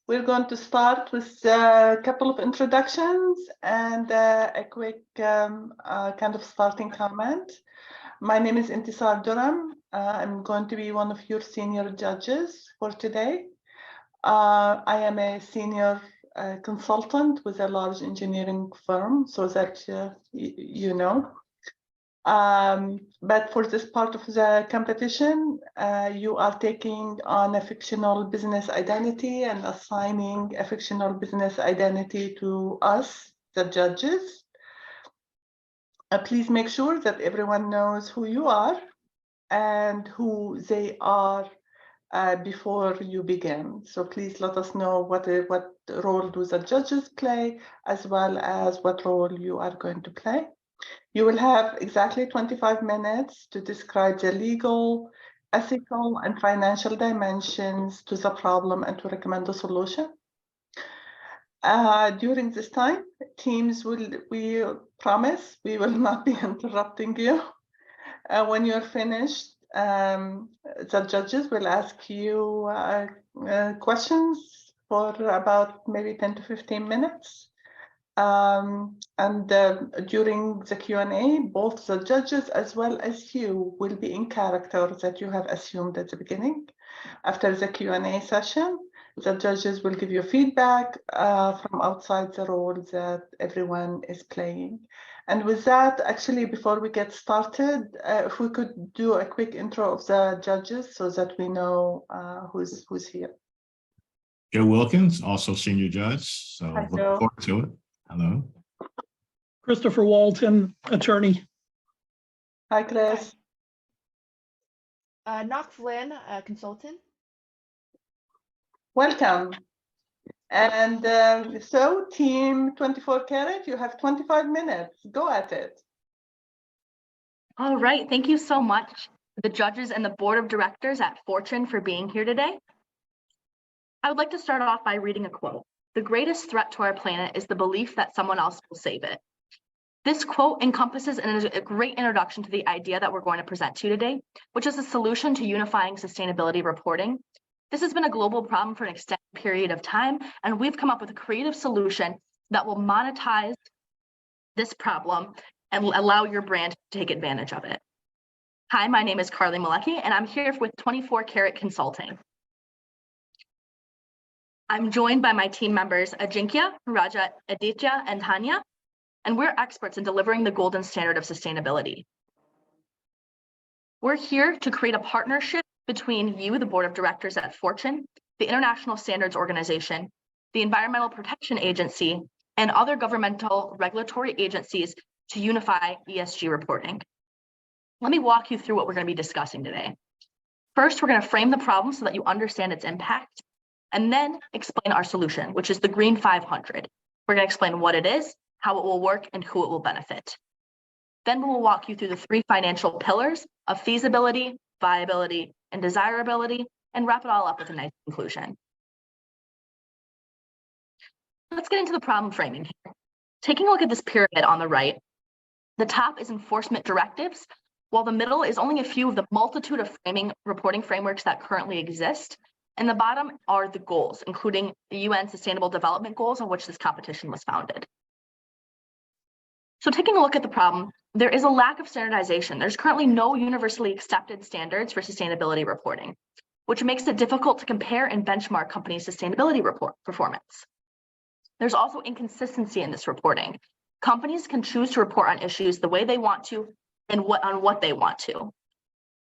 We're going to start with a couple of introductions and a quick kind of starting comment. My name is Intisar Durham. I'm going to be one of your senior judges for today. I am a senior consultant with a large engineering firm, so that you know. But for this part of the competition, you are taking on a fictional business identity and assigning a fictional business identity to us, the judges. Please make sure that everyone knows who you are and who they are before you begin. So please let us know what role do the judges play, as well as what role you are going to play. You will have exactly 25 minutes to describe the legal, ethical, and financial dimensions to the problem and to recommend a solution. During this time, we promise we will not be interrupting you. When you're finished, the judges will ask you questions for about maybe 10 to 15 minutes. During the Q&A, both the judges as well as you will be in character that you have assumed at the beginning. After the Q&A session, the judges will give you feedback from outside the role that everyone is playing. And with that, actually, before we get started, if we could do a quick intro of the judges so that we know who's here. Joe Wilkins, also senior judge, so Hi, looking forward to it. Hello. Christopher Walton, attorney. Hi, Chris. Knox Flynn, consultant. Welcome. And so team 24 Carat, you have 25 minutes. Go at it. All right. Thank you so much, the judges and the board of directors at Fortune, for being here today. I would like to start off by reading a quote. The greatest threat to our planet is the belief that someone else will save it. This quote encompasses and is a great introduction to the idea that we're going to present to you today, which is a solution to unifying sustainability reporting. This has been a global problem for an extended period of time, and we've come up with a creative solution that will monetize this problem and allow your brand to take advantage of it. Hi, my name is Carly Malecki, and I'm here with 24 Carat Consulting. I'm joined by my team members, Ajinkya, Raja, Aditya, and Tanya, and we're experts in delivering the golden standard of sustainability. We're here to create a partnership between you, the board of directors at Fortune, the International Standards Organization, the Environmental Protection Agency, and other governmental regulatory agencies to unify ESG reporting. Let me walk you through what we're going to be discussing today. First, we're going to frame the problem so that you understand its impact, and then explain our solution, which is the Green 500. We're going to explain what it is, how it will work, and who it will benefit. Then we will walk you through the three financial pillars of feasibility, viability, and desirability, and wrap it all up with a nice conclusion. Let's get into the problem framing here. Taking a look at this pyramid on the right, the top is enforcement directives, while the middle is only a few of the multitude of reporting frameworks that currently exist. And the bottom are the goals, including the UN Sustainable Development Goals on which this competition was founded. So taking a look at the problem, there is a lack of standardization. There's currently no universally accepted standards for sustainability reporting, which makes it difficult to compare and benchmark companies' sustainability report performance. There's also inconsistency in this reporting. Companies can choose to report on issues the way they want to and on what they want to.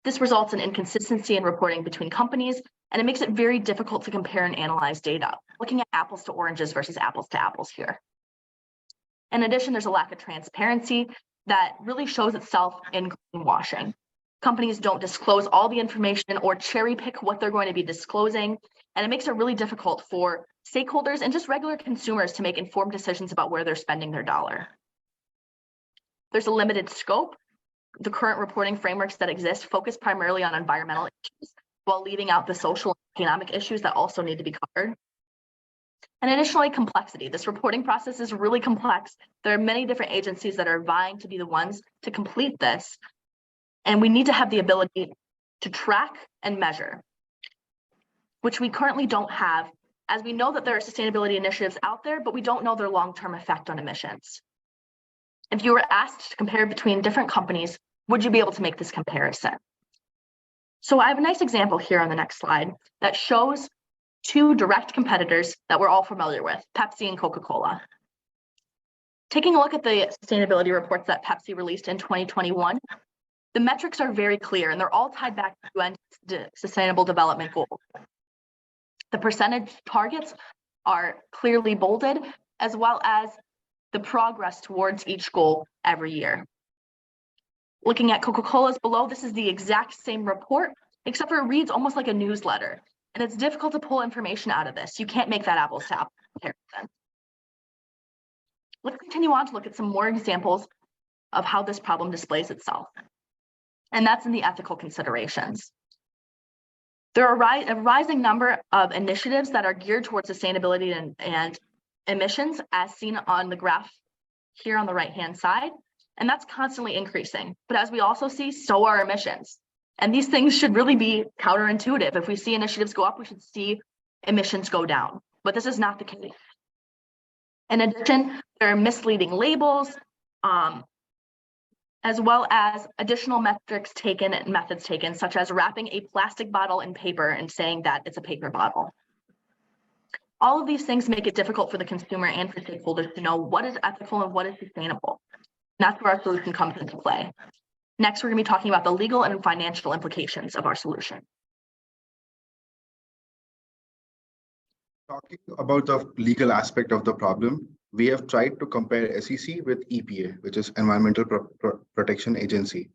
This results in inconsistency in reporting between companies, and it makes it very difficult to compare and analyze data, looking at apples to oranges versus apples to apples here. In addition, there's a lack of transparency that really shows itself in greenwashing. Companies don't disclose all the information or cherry pick what they're going to be disclosing, and it makes it really difficult for stakeholders and just regular consumers to make informed decisions about where they're spending their dollar. There's a limited scope. The current reporting frameworks that exist focus primarily on environmental issues, while leaving out the social and economic issues that also need to be covered. And additionally, complexity. This reporting process is really complex. There are many different agencies that are vying to be the ones to complete this. And we need to have the ability to track and measure, which we currently don't have as we know that there are sustainability initiatives out there, but we don't know their long-term effect on emissions. If you were asked to compare between different companies, would you be able to make this comparison? So I have a nice example here on the next slide that shows two direct competitors that we're all familiar with, Pepsi and Coca-Cola. Taking a look at the sustainability reports that Pepsi released in 2021, the metrics are very clear and they're all tied back to UN Sustainable Development Goals. The percentage targets are clearly bolded, as well as the progress towards each goal every year. Looking at Coca-Cola's below, this is the exact same report, except for it reads almost like a newsletter. And it's difficult to pull information out of this. You can't make that apples to apples comparison. Let's continue on to look at some more examples of how this problem displays itself. And that's in the ethical considerations. There are a rising number of initiatives that are geared towards sustainability and emissions, as seen on the graph here on the right-hand side. And that's constantly increasing. But as we also see, so are emissions. And these things should really be counterintuitive. If we see initiatives go up, we should see emissions go down. But this is not the case. In addition, there are misleading labels, as well as additional metrics taken and methods taken, such as wrapping a plastic bottle in paper and saying that it's a paper bottle. All of these things make it difficult for the consumer and for stakeholders to know what is ethical and what is sustainable. And that's where our solution comes into play. Next, we're going to be talking about the legal and financial implications of our solution. Talking about the legal aspect of the problem, we have tried to compare SEC with EPA, which is Environmental Protection Agency,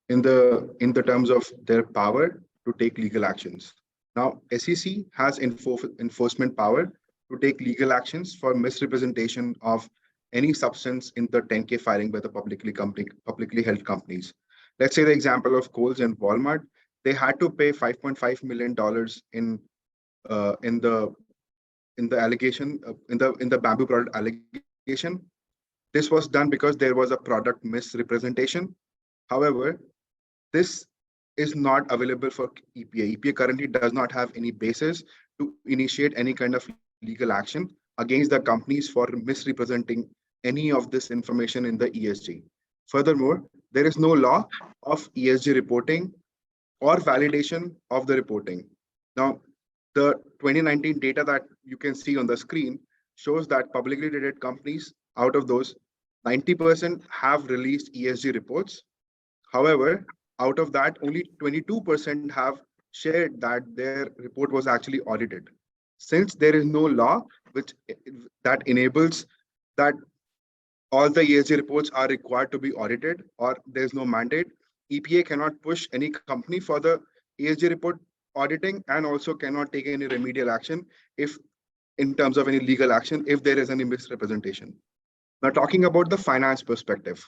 in the terms of their power to take legal actions. Now, SEC has enforcement power to take legal actions for misrepresentation of any substance in the 10K filing by the publicly held companies. Let's say the example of Kohl's and Walmart, they had to pay $5.5 million in the allegation, in the bamboo product allegation. This was done because there was a product misrepresentation. However, this is not available for EPA. EPA currently does not have any basis to initiate any kind of legal action against the companies for misrepresenting any of this information in the ESG. Furthermore, there is no law of ESG reporting or validation of the reporting. Now, the 2019 data that you can see on the screen shows that publicly traded companies, out of those, 90% have released ESG reports. However, out of that, only 22% have shared that their report was actually audited. Since there is no law that enables that all the ESG reports are required to be audited, or there's no mandate, EPA cannot push any company for the ESG report auditing, and also cannot take any remedial action if, in terms of any legal action, if there is any misrepresentation. Now, talking about the finance perspective,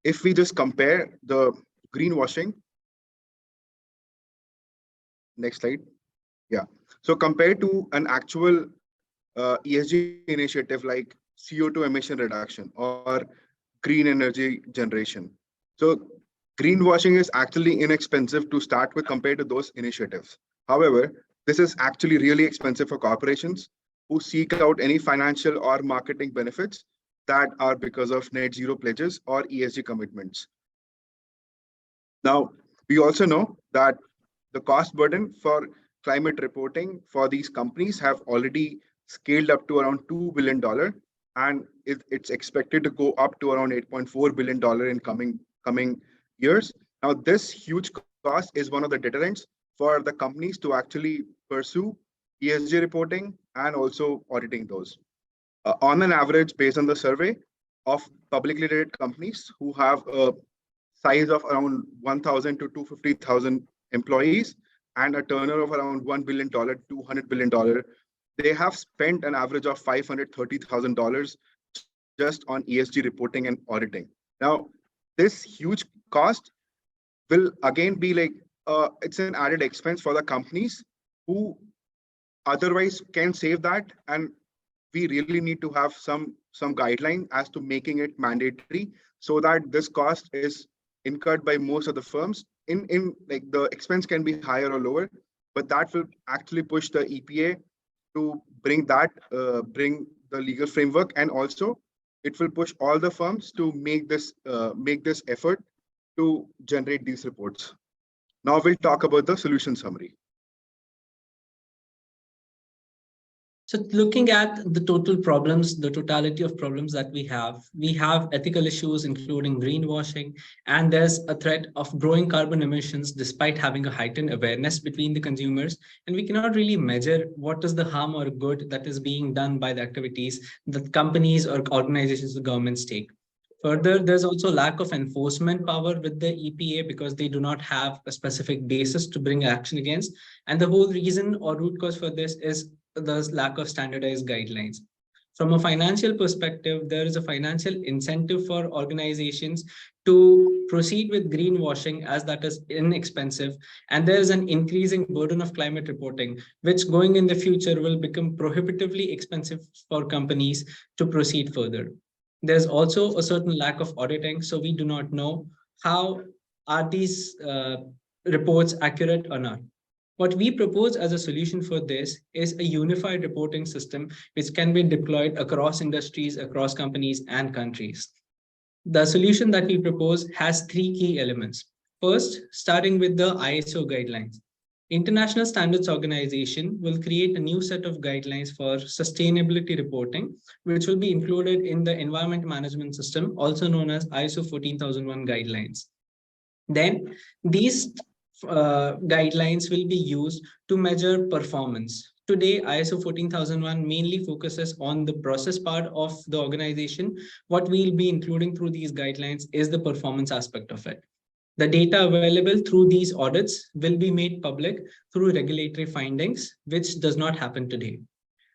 if we just compare the greenwashing, next slide. Yeah. So compared to an actual ESG initiative like CO2 emission reduction or green energy generation. So greenwashing is actually inexpensive to start with compared to those initiatives. However, this is actually really expensive for corporations who seek out any financial or marketing benefits that are because of net zero pledges or ESG commitments. Now, we also know that the cost burden for climate reporting for these companies have already scaled up to around $2 billion, and it's expected to go up to around $8.4 billion in coming years. Now, this huge cost is one of the deterrents for the companies to actually pursue ESG reporting and also auditing those. On an average, based on the survey of publicly traded companies who have a size of around 1,000 to 250,000 employees and a turnover of around $1 billion, $200 billion, they have spent an average of $530,000 just on ESG reporting and auditing. Now, this huge cost will again be like, it's an added expense for the companies who otherwise can save that, and we really need to have some guideline as to making it mandatory so that this cost is incurred by most of the firms. In like the expense can be higher or lower, but that will actually push the EPA to bring the legal framework, and also it will push all the firms to make this effort to generate these reports. Now we'll talk about the solution summary. So looking at the totality of problems that we have ethical issues, including greenwashing, and there's a threat of growing carbon emissions despite having a heightened awareness between the consumers. And we cannot really measure what is the harm or good that is being done by the activities that companies or organizations, the governments take. Further, there's also lack of enforcement power with the EPA because they do not have a specific basis to bring action against. And the whole reason or root cause for this is the lack of standardized guidelines. From a financial perspective, there is a financial incentive for organizations to proceed with greenwashing, as that is inexpensive. And there is an increasing burden of climate reporting, which going in the future will become prohibitively expensive for companies to proceed further. There's also a certain lack of auditing, so we do not know how are these reports accurate or not. What we propose as a solution for this is a unified reporting system which can be deployed across industries, across companies and countries. The solution that we propose has three key elements. First, starting with the ISO guidelines. International Standards Organization will create a new set of guidelines for sustainability reporting, which will be included in the Environment Management System, also known as ISO 14001 guidelines. Then these guidelines will be used to measure performance. Today, ISO 14001 mainly focuses on the process part of the organization. What we'll be including through these guidelines is the performance aspect of it. The data available through these audits will be made public through regulatory findings, which does not happen today.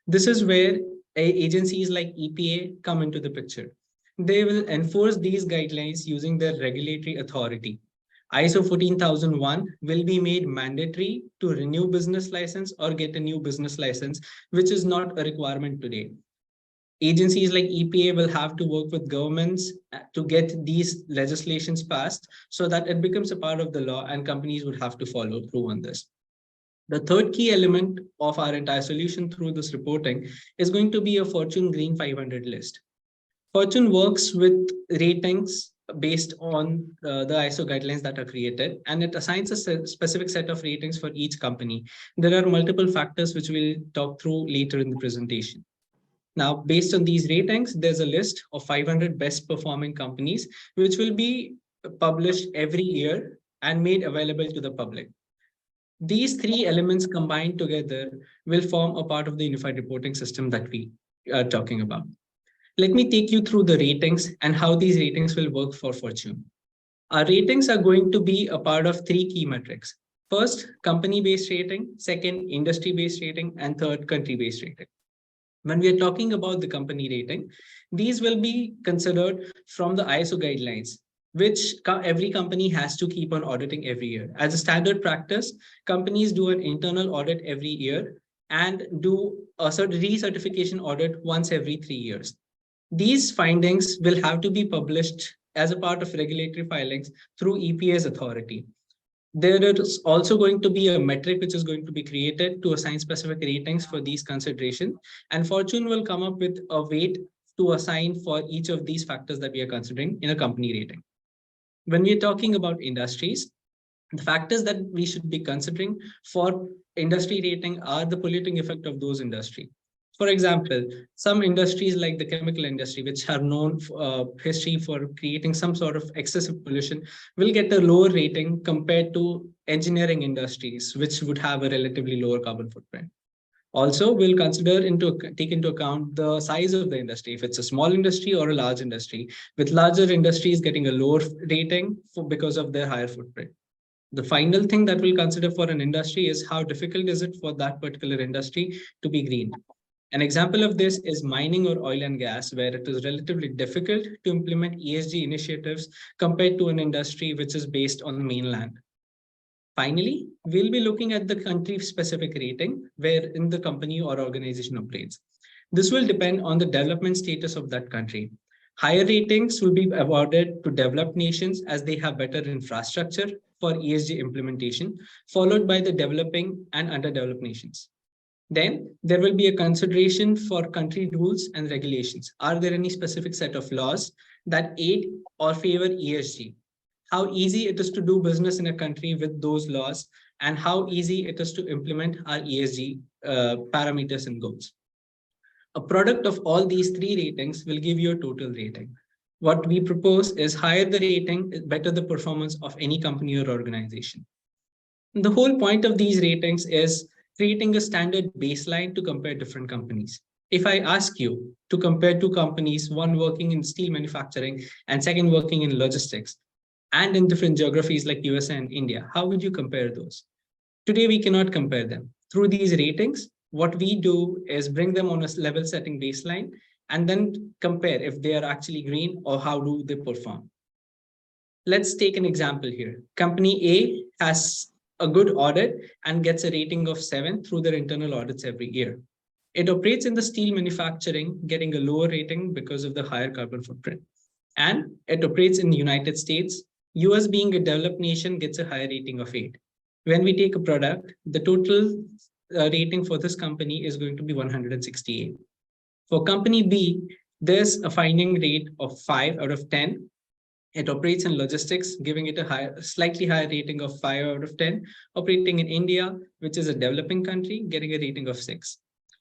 This is where agencies like EPA come into the picture. They will enforce these guidelines using their regulatory authority. ISO 14001 will be made mandatory to renew business license or get a new business license, which is not a requirement today. Agencies like EPA will have to work with governments to get these legislations passed so that it becomes a part of the law and companies would have to follow through on this. The third key element of our entire solution through this reporting is going to be a Fortune Green 500 list. Fortune works with ratings based on the ISO guidelines that are created, and it assigns a specific set of ratings for each company. There are multiple factors which we'll talk through later in the presentation. Now, based on these ratings, there's a list of 500 best performing companies, which will be published every year and made available to the public. These three elements combined together will form a part of the unified reporting system that we are talking about. Let me take you through the ratings and how these ratings will work for Fortune. Our ratings are going to be a part of three key metrics. First, company-based rating, second, industry-based rating, and third, country-based rating. When we are talking about the company rating, these will be considered from the ISO guidelines, which every company has to keep on auditing every year. As a standard practice, companies do an internal audit every year and do a recertification audit once every 3 years. These findings will have to be published as a part of regulatory filings through EPA's authority. There is also going to be a metric which is going to be created to assign specific ratings for these considerations, and Fortune will come up with a weight to assign for each of these factors that we are considering in a company rating. When we are talking about industries, the factors that we should be considering for industry rating are the polluting effect of those industries. For example, some industries like the chemical industry, which have known history for creating some sort of excessive pollution, will get a lower rating compared to engineering industries, which would have a relatively lower carbon footprint. Also, we'll take into account the size of the industry, if it's a small industry or a large industry, with larger industries getting a lower rating because of their higher footprint. The final thing that we'll consider for an industry is how difficult is it for that particular industry to be green. An example of this is mining or oil and gas, where it is relatively difficult to implement ESG initiatives compared to an industry which is based on the mainland. Finally, we'll be looking at the country-specific rating wherein the company or organization operates. This will depend on the development status of that country. Higher ratings will be awarded to developed nations as they have better infrastructure, for ESG implementation, followed by the developing and underdeveloped nations. Then there will be a consideration for country rules and regulations. Are there any specific set of laws that aid or favor ESG? How easy it is to do business in a country with those laws, and how easy it is to implement our ESG parameters and goals. A product of all these three ratings will give you a total rating. What we propose is higher the rating, better the performance of any company or organization. And the whole point of these ratings is creating a standard baseline to compare different companies. If I ask you to compare two companies, one working in steel manufacturing and second working in logistics, and in different geographies like USA and India, how would you compare those? Today, we cannot compare them. Through these ratings, what we do is bring them on a level setting baseline and then compare if they are actually green or how do they perform. Let's take an example here. Company A has a good audit and gets a rating of 7 through their internal audits every year. It operates in the steel manufacturing, getting a lower rating because of the higher carbon footprint. And it operates in the United States. US being a developed nation gets a higher rating of 8. When we take a product, the total rating for this company is going to be 168. For company B, there's a finding rate of 5 out of 10. It operates in logistics, giving it a slightly higher rating of 5 out of 10, operating in India, which is a developing country, getting a rating of 6.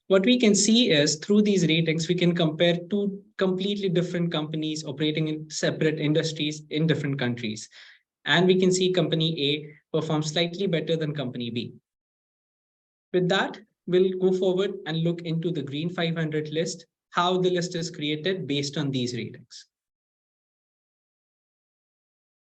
What we can see is through these ratings, we can compare two completely different companies operating in separate industries in different countries. And we can see company A performs slightly better than company B. With that, we'll go forward and look into the Green 500 list, how the list is created based on these ratings.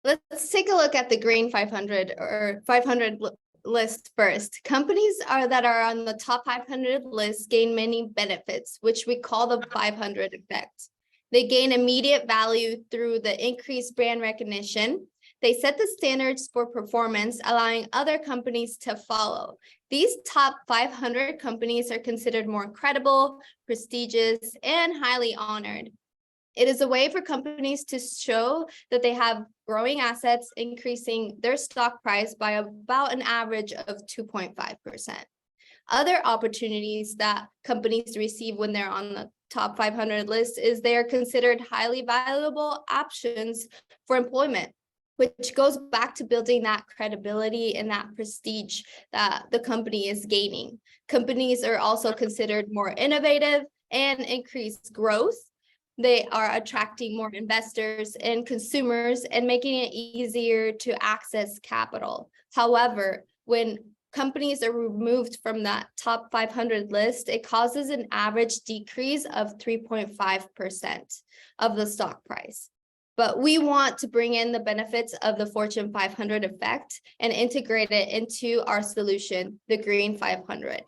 Let's take a look at the Green 500 or 500 list first. Companies that are on the top 500 list gain many benefits, which we call the 500 effect. They gain immediate value through the increased brand recognition. They set the standards for performance, allowing other companies to follow. These top 500 companies are considered more credible, prestigious, and highly honored. It is a way for companies to show that they have growing assets, increasing their stock price by about an average of 2.5%. Other opportunities that companies receive when they're on the top 500 list is they are considered highly valuable options for employment, which goes back to building that credibility and that prestige that the company is gaining. Companies are also considered more innovative and increased growth. They are attracting more investors and consumers and making it easier to access capital. However, when companies are removed from that top 500 list, it causes an average decrease of 3.5% of the stock price. But we want to bring in the benefits of the Fortune 500 effect and integrate it into our solution, the Green 500.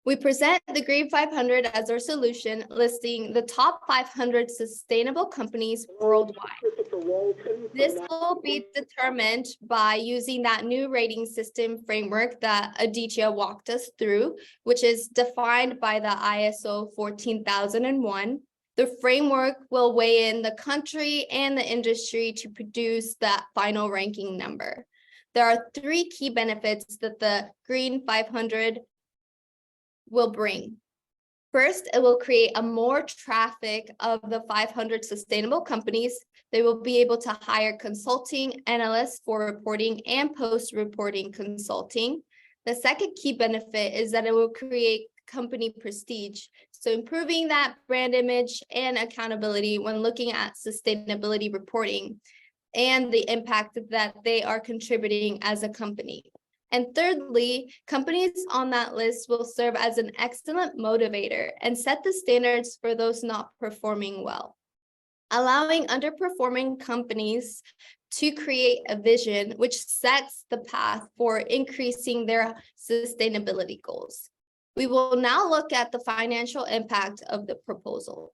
We present the Green 500 as our solution, listing the top 500 sustainable companies worldwide. This will be determined by using that new rating system framework that Aditya walked us through, which is defined by the ISO 14001. The framework will weigh in the country and the industry to produce that final ranking number. There are 3 key benefits that the Green 500 will bring. First, it will create a more traffic of the 500 sustainable companies. They will be able to hire consulting analysts for reporting and post-reporting consulting. The second key benefit is that it will create company prestige, so improving that brand image and accountability when looking at sustainability reporting and the impact that they are contributing as a company. And thirdly, companies on that list will serve as an excellent motivator and set the standards for those not performing well, allowing underperforming companies to create a vision which sets the path for increasing their sustainability goals. We will now look at the financial impact of the proposal.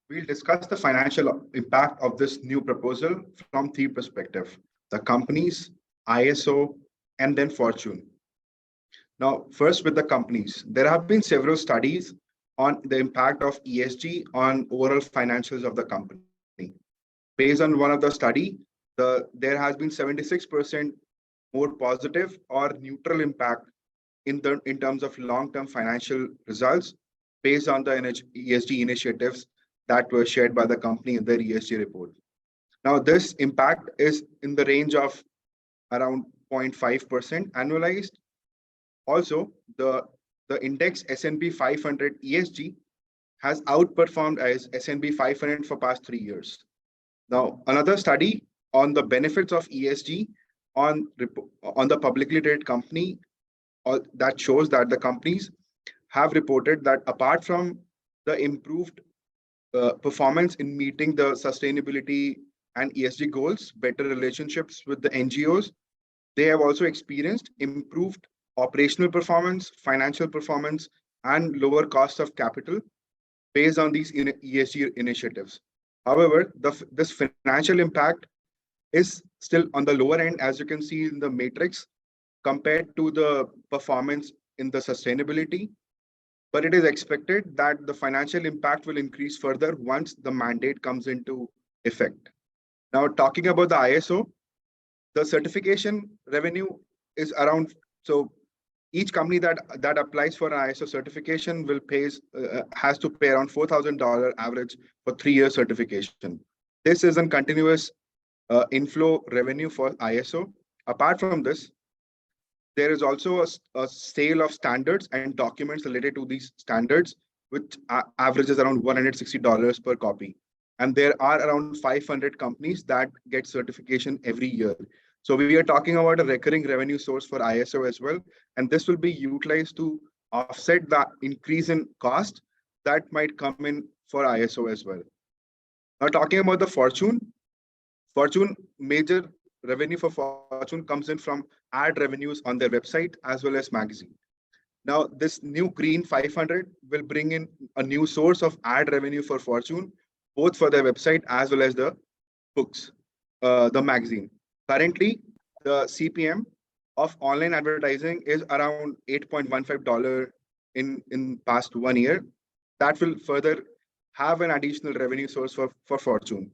We'll discuss the financial impact of this new proposal from 3 perspectives: the companies, ISO, and then Fortune. Now, first with the companies, there have been several studies on the impact of ESG on overall financials of the company. Based on one of the study, there has been 76% more positive or neutral impact in terms of long-term financial results based on the ESG initiatives that were shared by the company in their ESG report. Now, this impact is in the range of around 0.5% annualized. Also, the index S&P 500 ESG has outperformed as S&P 500 for past 3 years. Now, another study on the benefits of ESG on the publicly traded company that shows that the companies have reported that apart from the improved performance in meeting the sustainability and ESG goals, better relationships with the NGOs, they have also experienced improved operational performance, financial performance, and lower cost of capital based on these ESG initiatives. However, this financial impact is still on the lower end, as you can see in the matrix, compared to the performance in the sustainability. But it is expected that the financial impact will increase further once the mandate comes into effect. Now, talking about the ISO, the certification revenue is around, so each company that applies for an ISO certification has to pay around $4,000 average for 3-year certification. This is a continuous inflow revenue for ISO. Apart from this, there is also a sale of standards and documents related to these standards, which averages around $160 per copy. And there are around 500 companies that get certification every year. So we are talking about a recurring revenue source for ISO as well. And this will be utilized to offset the increase in cost that might come in for ISO as well. Now, talking about the Fortune major revenue for Fortune comes in from ad revenues on their website as well as magazine. Now, this new Green 500 will bring in a new source of ad revenue for Fortune, both for their website as well as the books, the magazine. Currently, the CPM of online advertising is around $8.15 in past 1 year. That will further have an additional revenue source for Fortune.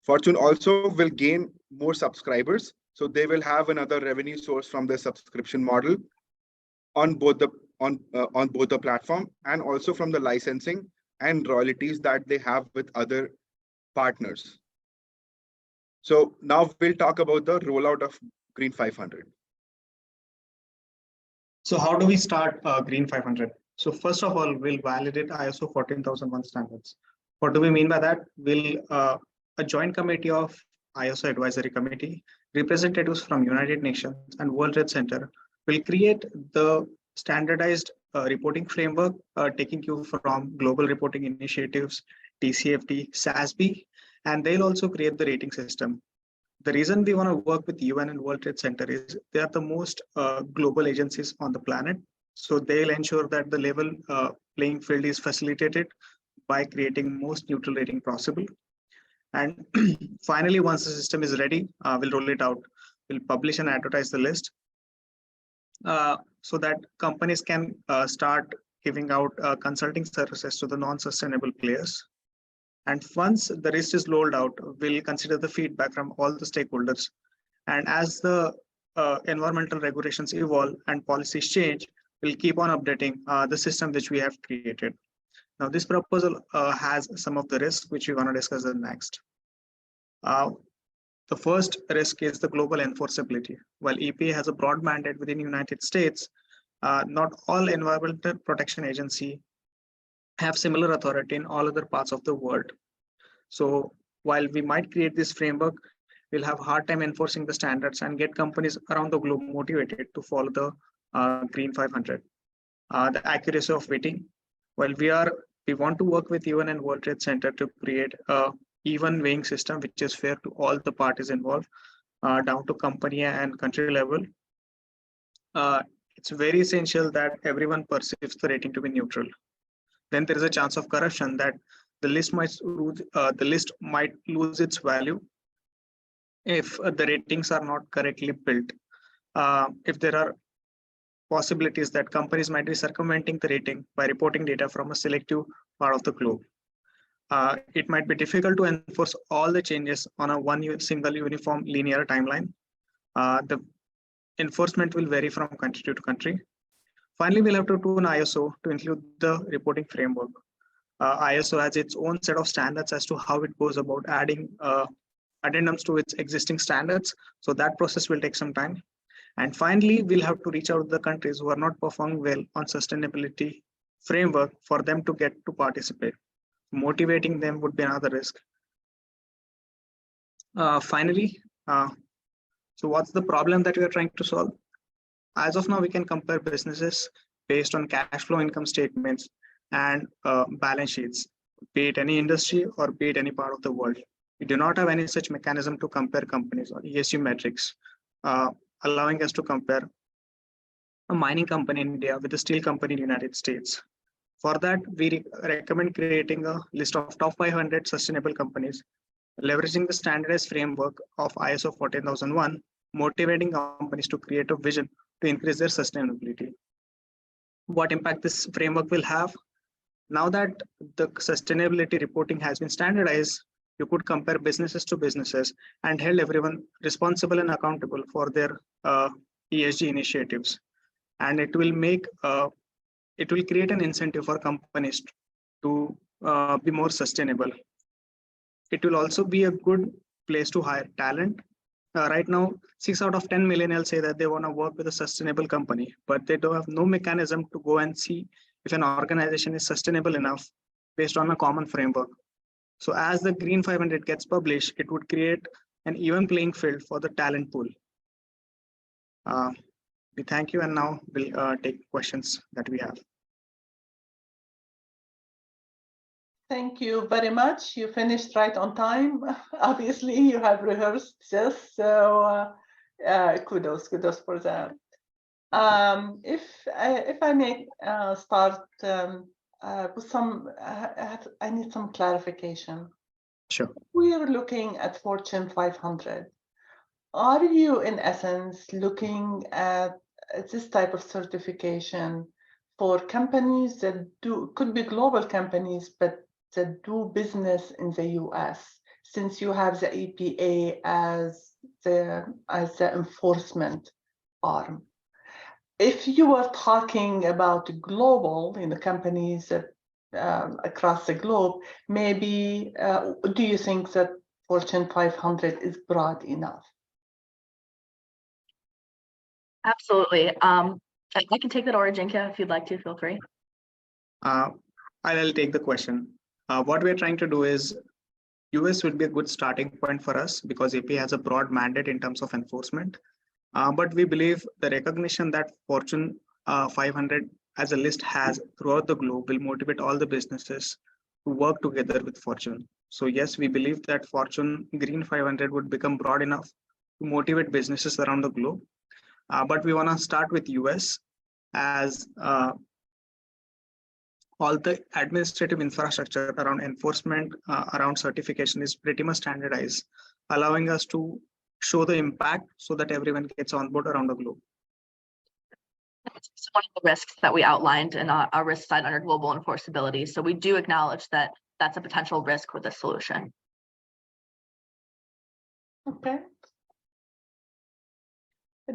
Fortune also will gain more subscribers, so they will have another revenue source from the subscription model on both the platform and also from the licensing and royalties that they have with other partners. So now we'll talk about the rollout of Green 500. So how do we start Green 500? So first of all, we'll validate ISO 14001 standards. What do we mean by that? A joint committee of ISO Advisory Committee, representatives from United Nations and World Trade Center will create the standardized reporting framework, taking you from global reporting initiatives, TCFD, SASB, and they'll also create the rating system. The reason we want to work with UN and World Trade Center is they are the most global agencies on the planet. So they'll ensure that the level playing field is facilitated by creating most neutral rating possible. And finally, once the system is ready, we'll roll it out. We'll publish and advertise the list so that companies can start giving out consulting services to the non-sustainable players. And once the list is rolled out, we'll consider the feedback from all the stakeholders. And as the environmental regulations evolve and policies change, we'll keep on updating the system which we have created. Now, this proposal has some of the risks which we're going to discuss next. The first risk is the global enforceability. While EPA has a broad mandate within the United States, not all environmental protection agencies have similar authority in all other parts of the world. So while we might create this framework, we'll have a hard time enforcing the standards and get companies around the globe motivated to follow the Green 500. The accuracy of weighting. While we want to work with UN and World Trade Center to create a even weighing system which is fair to all the parties involved, down to company and country level. It's very essential that everyone perceives the rating to be neutral. Then there is a chance of corruption that the list might lose its value if the ratings are not correctly built. If there are possibilities that companies might be circumventing the rating by reporting data from a selective part of the globe. it might be difficult to enforce all the changes on a single uniform linear timeline. The enforcement will vary from country to country. Finally, we'll have to tune ISO to include the reporting framework. ISO has its own set of standards as to how it goes about adding addendums to its existing standards. So that process will take some time. And finally, we'll have to reach out to the countries who are not performing well on sustainability framework for them to get to participate. Motivating them would be another risk. Finally, so what's the problem that we are trying to solve? As of now, we can compare businesses based on cash flow income statements and balance sheets, be it any industry or be it any part of the world. We do not have any such mechanism to compare companies or ESG metrics, allowing us to compare a mining company in India with a steel company in the United States. For that, we recommend creating a list of top 500 sustainable companies, leveraging the standardized framework of ISO 14001, motivating companies to create a vision to increase their sustainability. What impact this framework will have? Now that the sustainability reporting has been standardized, you could compare businesses to businesses and hold everyone responsible and accountable for their ESG initiatives. And it will create an incentive for companies to be more sustainable. It will also be a good place to hire talent. Right now, 6 out of 10 millennials say that they want to work with a sustainable company, but they don't have no mechanism to go and see if an organization is sustainable enough based on a common framework. So as the Green 500 gets published, it would create an even playing field for the talent pool. We thank you, and now we'll take questions that we have. Thank you very much. You finished right on time. Obviously, you have rehearsed this, so kudos for that. If I may start with some, I need some clarification. Sure. We are looking at Fortune 500. Are you, in essence, looking at this type of certification for companies that could be global companies, but that do business in the US, since you have the EPA as the enforcement arm? If you are talking about global, companies that across the globe, maybe do you think that Fortune 500 is broad enough? Absolutely. I can take that, or Jinka, if you'd like to, feel free. I'll take the question. What we're trying to do is, US would be a good starting point for us because EPA has a broad mandate in terms of enforcement. But we believe the recognition that Fortune 500 as a list has throughout the globe will motivate all the businesses to work together with Fortune. So yes, we believe that Fortune Green 500 would become broad enough to motivate businesses around the globe. But we want to start with US, as all the administrative infrastructure around enforcement, around certification is pretty much standardized, allowing us to show the impact so that everyone gets on board around the globe. It's one of the risks that we outlined in our risk side under global enforceability. So we do acknowledge that that's a potential risk with this solution. Okay.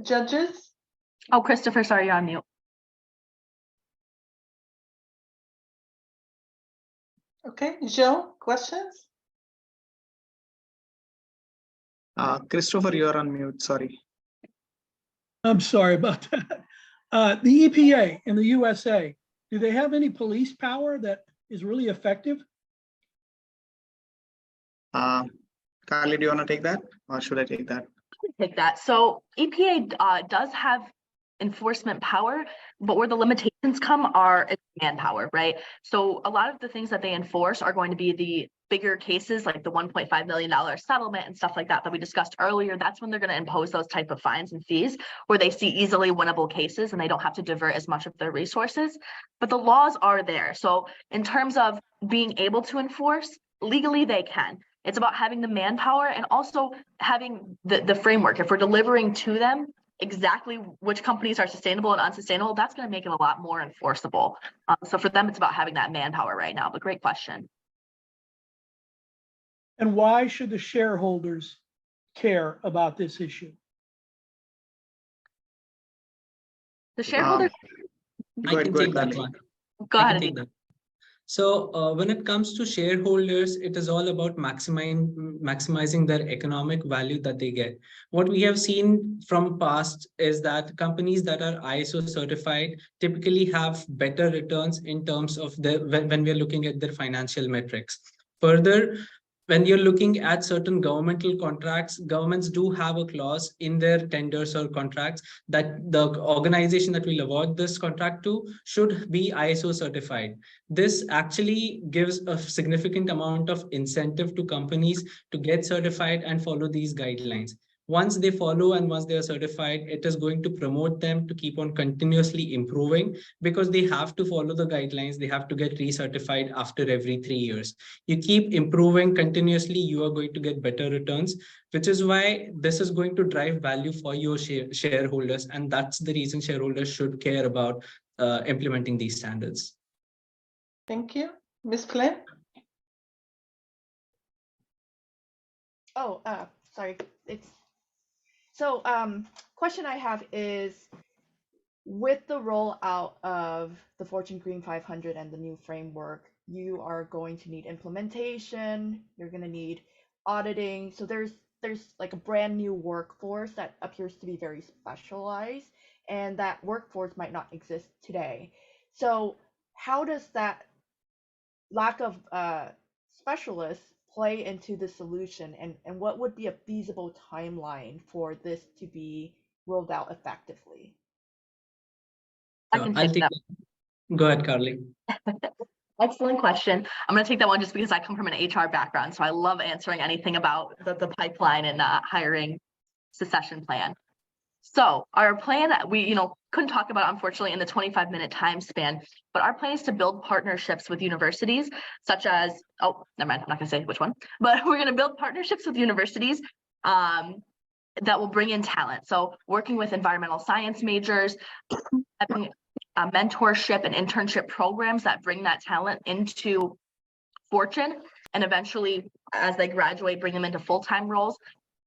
Judges? Oh, Christopher, sorry, you're on mute. Okay, Joe, questions? Christopher, you're on mute, sorry. I'm sorry about that. The EPA in the USA, do they have any police power that is really effective? Carly, do you want to take that, or should I take that? Take that. So EPA does have enforcement power, but where the limitations come are manpower, right? So a lot of the things that they enforce are going to be the bigger cases, like the $1.5 million settlement and stuff like that we discussed earlier. That's when they're going to impose those type of fines and fees, where they see easily winnable cases and they don't have to divert as much of their resources. But the laws are there. So in terms of being able to enforce, legally they can. It's about having the manpower and also having the framework. If we're delivering to them exactly which companies are sustainable and unsustainable, that's going to make it a lot more enforceable. So for them, it's about having that manpower right now. But great question. And why should the shareholders care about this issue? The shareholder, I can take that Carly. one. go I ahead. can take that. So when it comes to shareholders, it is all about maximizing their economic value that they get. What we have seen from past is that companies that are ISO certified typically have better returns in terms of when we are looking at their financial metrics. Further, when you're looking at certain governmental contracts, governments do have a clause in their tenders or contracts that the organization that will award this contract to should be ISO certified. This actually gives a significant amount of incentive to companies to get certified and follow these guidelines. Once they follow and once they are certified, it is going to promote them to keep on continuously improving because they have to follow the guidelines. They have to get recertified after every 3 years. You keep improving continuously, you are going to get better returns, which is why this is going to drive value for your shareholders. And that's the reason shareholders should care about implementing these standards. Thank you. Ms. Flynn? Oh, sorry. Question I have is, with the rollout of the Fortune Green 500 and the new framework, you are going to need implementation, you're going to need auditing. So there's like a brand new workforce that appears to be very specialized, and that workforce might not exist today. So how does that lack of specialists play into the solution, and what would be a feasible timeline for this to be rolled out effectively? I can I'll take take that. Go ahead, Carly. Excellent question. I'm going to take that one just because I come from an HR background. So I love answering anything about the pipeline and hiring succession plan. So our plan, we couldn't talk about, unfortunately, in the 25-minute time span, but our plan is to build partnerships with universities such as, oh, never mind, I'm not going to say which one, but we're going to build partnerships with universities that will bring in talent. So working with environmental science majors, having mentorship and internship programs that bring that talent into Fortune, and eventually as they graduate, bring them into full-time roles.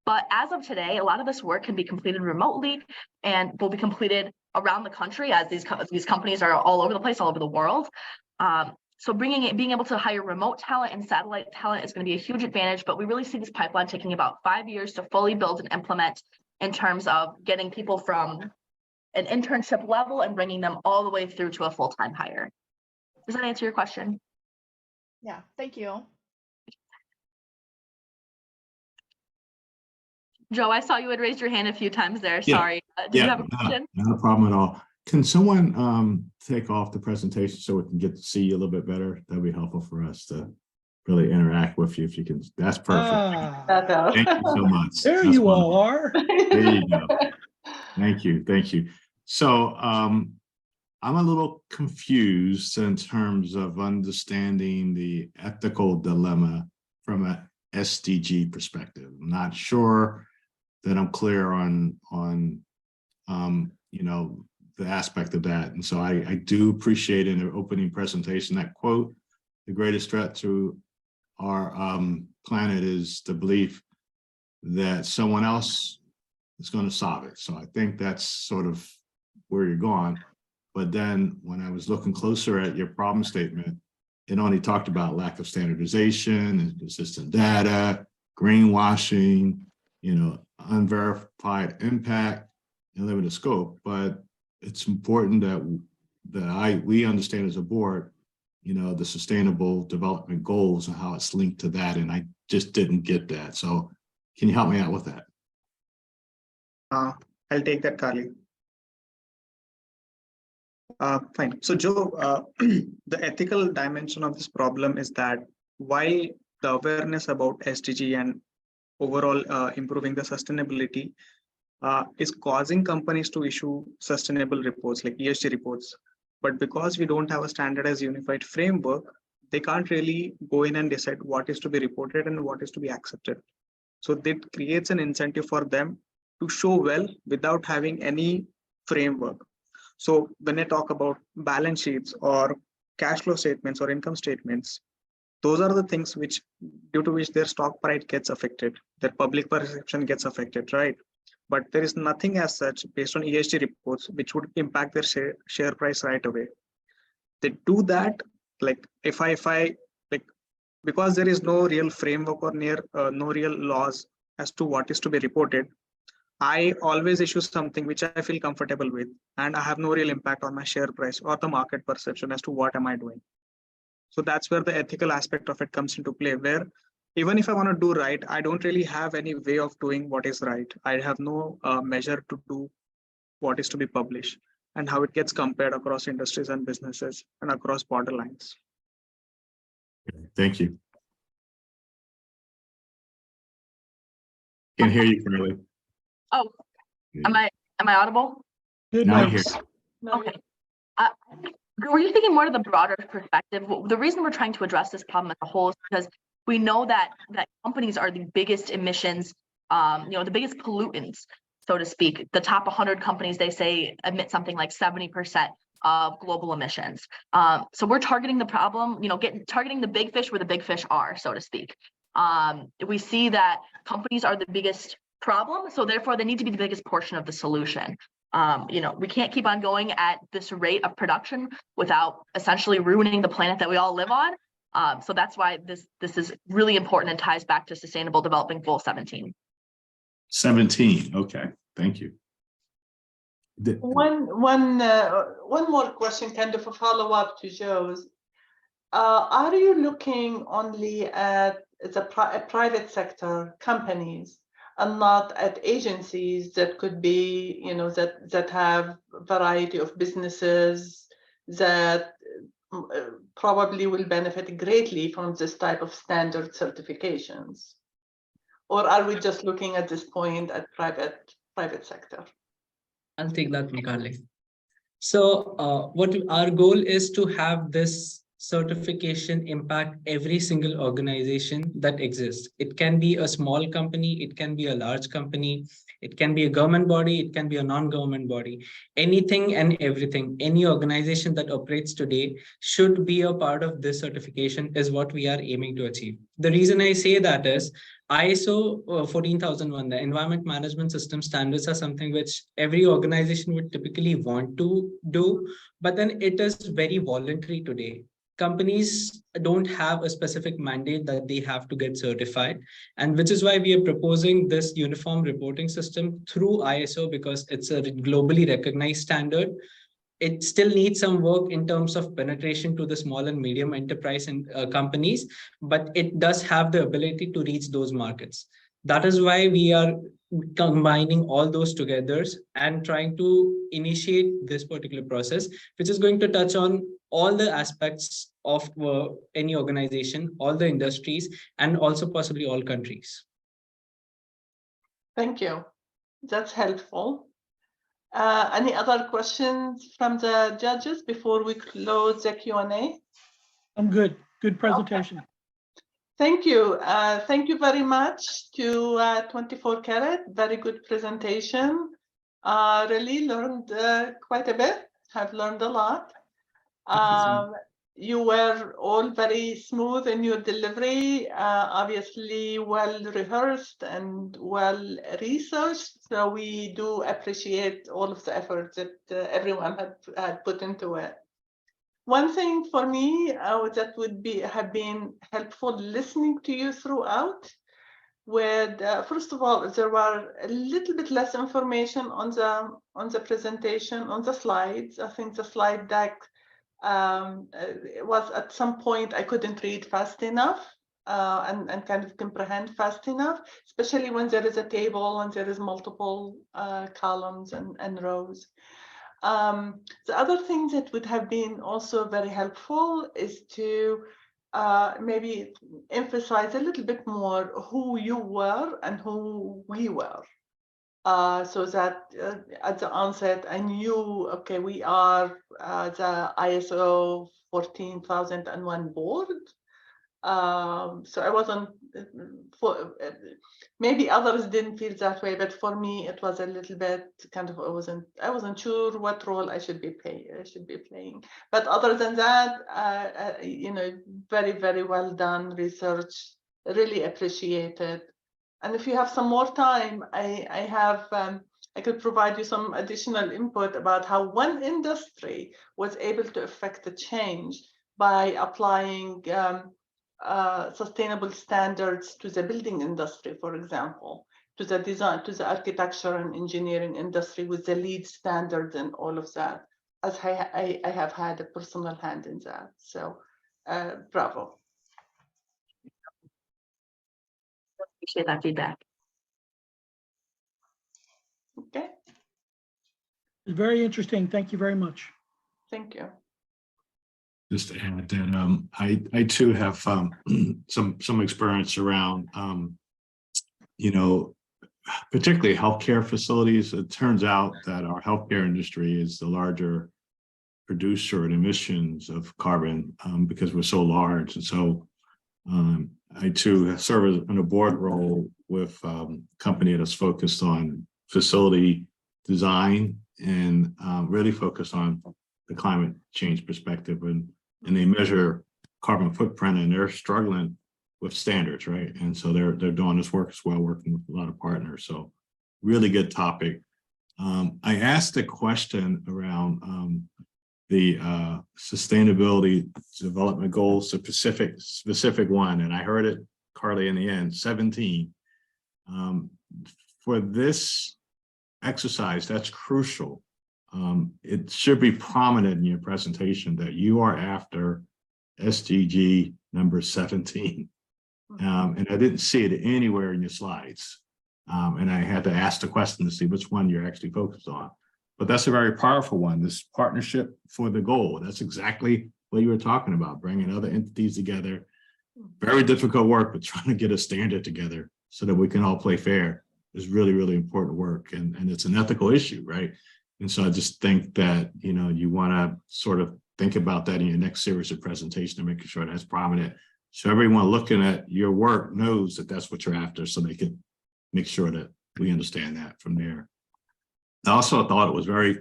But as of today, a lot of this work can be completed remotely and will be completed around the country as these companies are all over the place, all over the world. So being able to hire remote talent and satellite talent is going to be a huge advantage, but we really see this pipeline taking about 5 years to fully build and implement in terms of getting people from an internship level and bringing them all the way through to a full-time hire. Does that answer your question? Yeah, thank you. Joe, I saw you had raised your hand a few times there. Yeah. Sorry. Did you have a question? Not a problem at all. Can someone take off the presentation so we can get to see you a little bit better? That'd be helpful for us to really interact with you if you can. That's perfect. Thank you so much. There That's you wonderful. all are. There you go. Thank you. Thank you. So I'm a little confused in terms of understanding the ethical dilemma from an SDG perspective. I'm not sure that I'm clear on the aspect of that. And so I do appreciate in the opening presentation that quote, the greatest threat to our planet is the belief that someone else is going to solve it. So I think that's sort of where you're going. But then when I was looking closer at your problem statement, it only talked about lack of standardization, inconsistent data, greenwashing, unverified impact, and limited scope. But it's important that we understand as a board, the sustainable development goals and how it's linked to that. And I just didn't get that. So can you help me out with that? I'll take that, Carly. Fine. So Joe, the ethical dimension of this problem is that while the awareness about SDG and overall improving the sustainability is causing companies to issue sustainable reports like ESG reports, but because we don't have a standardized unified framework, they can't really go in and decide what is to be reported and what is to be accepted. So that creates an incentive for them to show well without having any framework. So when I talk about balance sheets or cash flow statements or income statements, those are the things which, due to which their stock price gets affected, their public perception gets affected, right? But there is nothing as such based on ESG reports which would impact their share price right away. They do that, like if I like, because there is no real framework or no real laws as to what is to be reported, I always issue something which I feel comfortable with, and I have no real impact on my share price or the market perception as to what am I doing. So that's where the ethical aspect of it comes into play, where even if I want to do right, I don't really have any way of doing what is right. I have no measure to do what is to be published and how it gets compared across industries and businesses and across borderlines. Thank you. Can't hear you, Carly. Oh, am I audible? Good Now I night. hear. No, Okay. Were you thinking more to the broader perspective? The reason we're trying to address this problem as a whole is because we know that companies are the biggest emissions, the biggest pollutants, so to speak. The top 100 companies, they say, emit something like 70% of global emissions. So we're targeting the problem, targeting the big fish where the big fish are, so to speak. We see that companies are the biggest problem, so therefore they need to be the biggest portion of the solution. We can't keep on going at this rate of production without essentially ruining the planet that we all live on. So that's why this is really important and ties back to Sustainable Development Goal 17. 17. Okay, thank you. One more question, kind of a follow-up to Joe's. Are you looking only at the private sector companies and not at agencies that could be, that have a variety of businesses that probably will benefit greatly from this type of standard certifications? Or are we just looking at this point at private sector? I'll take that one, Carly. So what our goal is to have this certification impact every single organization that exists. It can be a small company, it can be a large company, it can be a government body, it can be a non-government body. Anything and everything, any organization that operates today should be a part of this certification is what we are aiming to achieve. The reason I say that is ISO 14001, the environment management system standards, are something which every organization would typically want to do, but then it is very voluntary today. Companies don't have a specific mandate that they have to get certified, and which is why we are proposing this uniform reporting system through ISO, because it's a globally recognized standard. It still needs some work in terms of penetration to the small and medium enterprise and companies, but it does have the ability to reach those markets. That is why we are combining all those together and trying to initiate this particular process, which is going to touch on all the aspects of any organization, all the industries, and also possibly all countries. Thank you. That's helpful. Any other questions from the judges before we close the Q&A? I'm good. Good presentation. Okay. Thank you. Thank you very much to 24 Karat. Very good presentation. Really learned quite a bit. Have learned a lot. You were all very smooth in your delivery, obviously well rehearsed and well researched. So we do appreciate all of the efforts that everyone had put into it. One thing for me that would have been helpful listening to you throughout, first of all, there were a little bit less information on the presentation, on the slides. I think the slide deck it was at some point I couldn't read fast enough and kind of comprehend fast enough, especially when there is a table and there is multiple columns and rows. The other thing that would have been also very helpful is to maybe emphasize a little bit more who you were and who we were. So that at the onset, I knew, okay, we are the ISO 14001 board. So I wasn't, maybe others didn't feel that way, but for me, it was a little bit kind of, I wasn't sure what role I should be playing. But other than that, you know, very, very well done research, really appreciated. And if you have some more time, I could provide you some additional input about how one industry was able to affect the change by applying sustainable standards to the building industry, for example, to the design, to the architecture and engineering industry with the LEED standards and all of that, as I have had a personal hand in that. So bravo. Appreciate that feedback. Okay, It's very interesting. Thank you very much. thank you. Just to add that I too have some experience around you know, particularly healthcare facilities. It turns out that our healthcare industry is the larger producer in emissions of carbon because we're so large. And so I too serve in a board role with a company that's focused on facility design and really focused on the climate change perspective. And they measure carbon footprint, and they're struggling with standards, right? And so they're doing this work as well, working with a lot of partners. So really good topic. I asked a question around the sustainability development goals, the specific one, and I heard it, Carly, in the end, 17. For this exercise, that's crucial. It should be prominent in your presentation that you are after SDG number 17. And I didn't see it anywhere in your slides. And I had to ask the question to see which one you're actually focused on. But that's a very powerful one, this partnership for the goal. That's exactly what you were talking about, bringing other entities together. Very difficult work, but trying to get a standard together so that we can all play fair is really, really important work. And it's an ethical issue, right? And so I just think that, you know, you want to sort of think about that in your next series of presentation and making sure that's prominent. So everyone looking at your work knows that that's what you're after, so they can make sure that we understand that from there. I also thought it was very,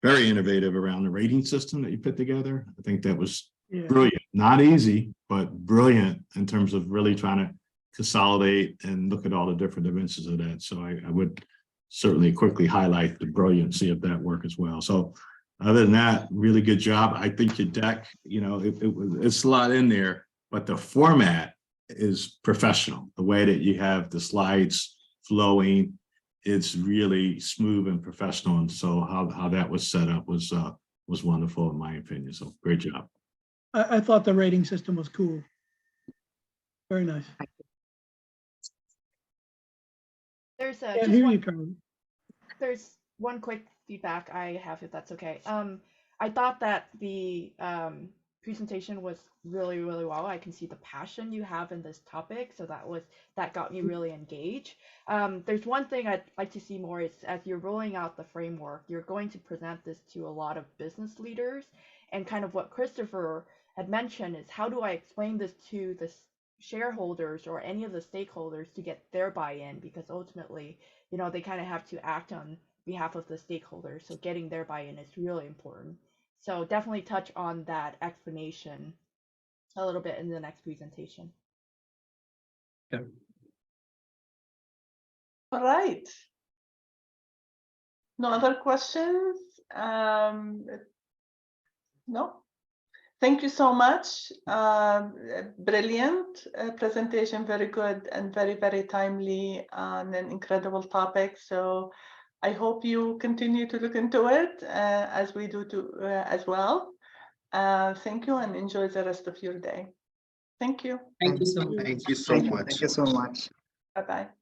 very innovative around the rating system that you put together. I think that was brilliant, not easy, but brilliant in terms of really trying to consolidate and look at all the different dimensions of that. So I would certainly quickly highlight the brilliancy of that work as well. So other than that, really good job. I think your deck, you know, it's a lot in there, but the format is professional. The way that you have the slides flowing, it's really smooth and professional. And so how that was set up was wonderful in my opinion. So great job. I thought the rating system was cool. Very nice. There's Can't hear you, Carly. there's one quick feedback I have, if that's okay. I thought that the presentation was really, really well. I can see the passion you have in this topic, so that got me really engaged. There's one thing I'd like to see more is as you're rolling out the framework, you're going to present this to a lot of business leaders, and kind of what Christopher had mentioned is how do I explain this to the shareholders or any of the stakeholders to get their buy-in, because ultimately, you know, they kind of have to act on behalf of the stakeholders, so getting their buy-in is really important. So definitely touch on that explanation a little bit in the next presentation. Yeah. All right. No other questions? No. Thank you so much. Brilliant presentation, very good and very, very timely on an incredible topic. So I hope you continue to look into it as we do as well. Thank you and enjoy the rest of your day. Thank you. Thank you so much. Thank you so much. Thank you so much. Bye-bye.